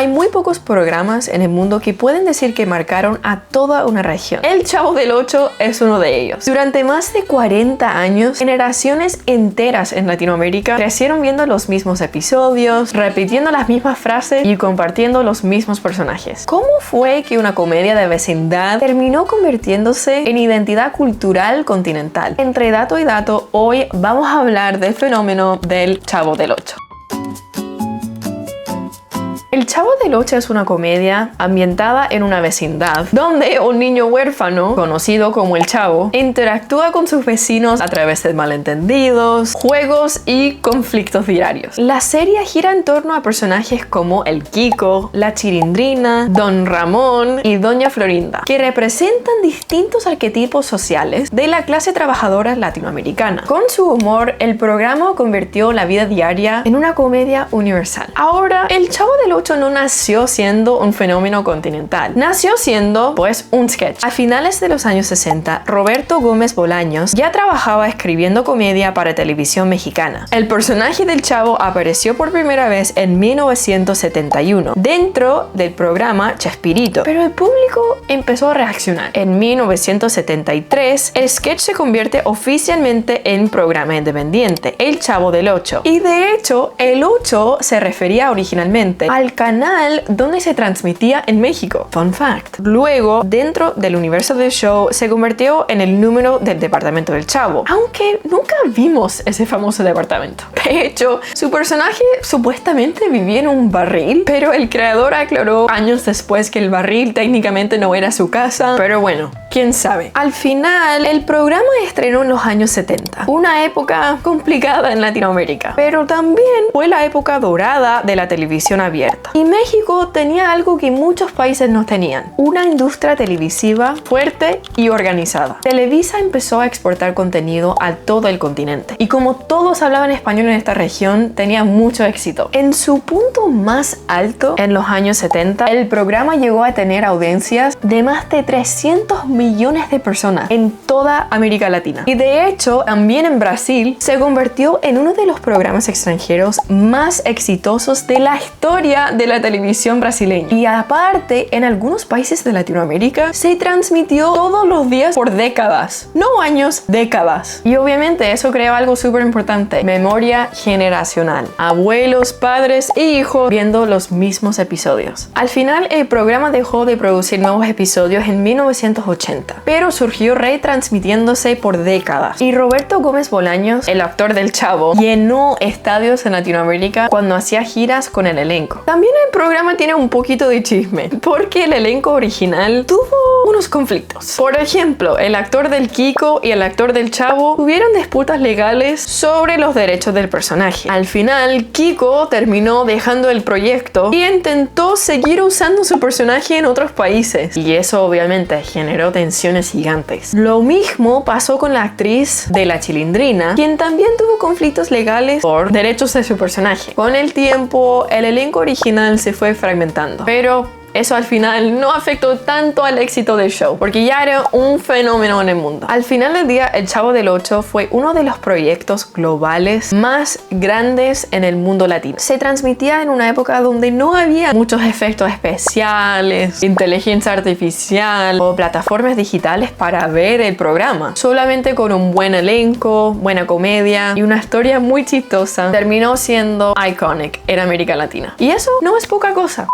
hay muy pocos programas en el mundo que pueden decir que marcaron a toda una región. El Chavo del Ocho es uno de ellos. Durante más de 40 años, generaciones enteras en Latinoamérica crecieron viendo los mismos episodios, repitiendo las mismas frases y compartiendo los mismos personajes. ¿Cómo fue que una comedia de vecindad terminó convirtiéndose en identidad cultural continental? Entre dato y dato, hoy vamos a hablar del fenómeno del Chavo del Ocho. El Chavo del Ocho es una comedia ambientada en una vecindad donde un niño huérfano, conocido como el Chavo, interactúa con sus vecinos a través de malentendidos, juegos y conflictos diarios. La serie gira en torno a personajes como el Kiko, la Chilindrina, Don Ramón y Doña Florinda, que representan distintos arquetipos sociales de la clase trabajadora latinoamericana. Con su humor, el programa convirtió la vida diaria en una comedia universal. Ahora, el Chavo del Ocho no nació siendo un fenómeno continental. Nació siendo, pues, un sketch. A finales de los años 60, Roberto Gómez Bolaños ya trabajaba escribiendo comedia para televisión mexicana. El personaje del Chavo apareció por primera vez en 1971 dentro del programa Chespirito, pero el público empezó a reaccionar. En 1973, el sketch se convierte oficialmente en programa independiente, El Chavo del Ocho. Y de hecho, el 8 se refería originalmente al canal donde se transmitía en México. Fun fact. Luego, dentro del universo del show, se convirtió en el número del departamento del Chavo, aunque nunca vimos ese famoso departamento. De hecho, su personaje supuestamente vivía en un barril, pero el creador aclaró años después que el barril técnicamente no era su casa, pero bueno, quién sabe. Al final, el programa estrenó en los años 70, una época complicada en Latinoamérica, pero también fue la época dorada de la televisión abierta. Y México tenía algo que muchos países no tenían: una industria televisiva fuerte y organizada. Televisa empezó a exportar contenido a todo el continente, y como todos hablaban español en esta región, tenía mucho éxito. En su punto más alto, en los años 70, el programa llegó a tener audiencias de más de 300 millones de personas en toda América Latina. Y de hecho, también en Brasil, se convirtió en uno de los programas extranjeros más exitosos de la historia de la televisión brasileña. Y aparte, en algunos países de Latinoamérica se transmitió todos los días por décadas. No años, décadas. Y obviamente eso creó algo súper importante: memoria generacional. Abuelos, padres e hijos viendo los mismos episodios. Al final, el programa dejó de producir nuevos episodios en 1980, pero surgió retransmitiéndose por décadas. Y Roberto Gómez Bolaños, el actor del Chavo, llenó estadios en Latinoamérica cuando hacía giras con el elenco. También el programa tiene un poquito de chisme, porque el elenco original tuvo unos conflictos. Por ejemplo, el actor del Kiko y el actor del Chavo tuvieron disputas legales sobre los derechos del personaje. Al final, Kiko terminó dejando el proyecto y intentó seguir usando su personaje en otros países, y eso obviamente generó tensiones gigantes. Lo mismo pasó con la actriz de La Chilindrina, quien también tuvo conflictos legales por derechos de su personaje. Con el tiempo, el elenco original se fue fragmentando, pero eso al final no afectó tanto al éxito del show, porque ya era un fenómeno en el mundo. Al final del día, El Chavo del Ocho fue uno de los proyectos globales más grandes en el mundo latino. Se transmitía en una época donde no había muchos efectos especiales, inteligencia artificial o plataformas digitales para ver el programa. Solamente con un buen elenco, buena comedia y una historia muy chistosa, terminó siendo iconic en América Latina. Y eso no es poca cosa.